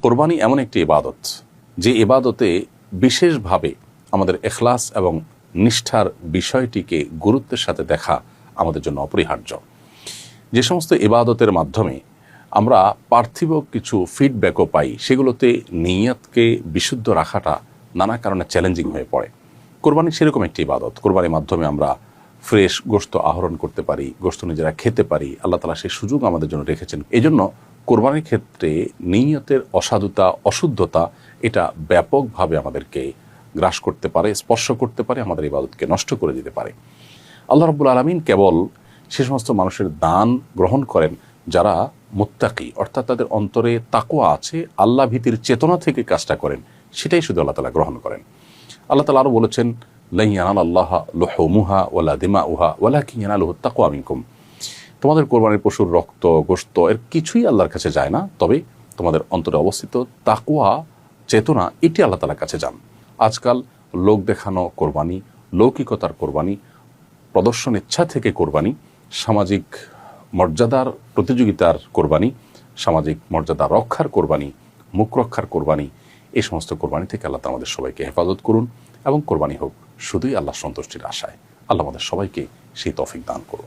কোরবানি এমন একটি ইবাদত যে ইবাদতে বিশেষভাবে আমাদের ইখলাস এবং নিষ্ঠার বিষয়টিকে গুরুত্বের সাথে দেখা আমাদের জন্য অপরিহার্য। যে সমস্ত ইবাদতের মাধ্যমে আমরা পার্থিব কিছু ফিডব্যাকও পাই, সেগুলোতে নিয়তকে বিশুদ্ধ রাখাটা নানা কারণে চ্যালেঞ্জিং হয়ে পড়ে। কোরবানি সেরকম একটি ইবাদত। কোরবানির মাধ্যমে আমরা ফ্রেশ গোশত আহরণ করতে পারি, গোশত নিজেরা খেতে পারি। আল্লাহ তাআলা সেই সুযোগ আমাদের জন্য রেখেছেন। এই জন্য কোরবানির ক্ষেত্রে নিয়তের অসাধুতা, অশুদ্ধতা এটা ব্যাপকভাবে আমাদেরকে গ্রাস করতে পারে, স্পর্শ করতে পারে, আমাদের ইবাদতকে নষ্ট করে দিতে পারে। আল্লাহ রাব্বুল আলামিন কেবল সে সমস্ত মানুষের দান গ্রহণ করেন যারা মুত্তাকি, অর্থাৎ তাদের অন্তরে তাকওয়া আছে, আল্লাহ ভীতির চেতনা থেকে কাজটা করেন, সেটাই শুধু আল্লাহ তাআলা গ্রহণ করেন। আল্লাহ তাআলা আরও বলেছেন, লা ইয়ানালাল্লাহা লুহুমুহা ওয়ালা দিমাউহা ওয়ালাকিন ইয়ানালুহুত তাকওয়া মিনকুম। তোমাদের কোরবানির পশুর রক্ত, গোশত এর কিছুই আল্লাহর কাছে যায় না, তবে তোমাদের অন্তরে অবস্থিত তাকওয়া, চেতনা, এটি আল্লাহ তাআলার কাছে যান। আজকাল লোক দেখানো কোরবানি, লৌকিকতার কোরবানি, প্রদর্শন ইচ্ছা থেকে কোরবানি, সামাজিক মর্যাদার প্রতিযোগিতার কোরবানি, সামাজিক মর্যাদা রক্ষার কোরবানি, মুখ রক্ষার কোরবানি, এই সমস্ত কোরবানি থেকে আল্লাহ আমাদের সবাইকে হেফাজত করুন এবং কোরবানি হোক শুধুই আল্লাহ সন্তুষ্টির আশায়। আল্লাহ আমাদের সবাইকে সেই তৌফিক দান করুন।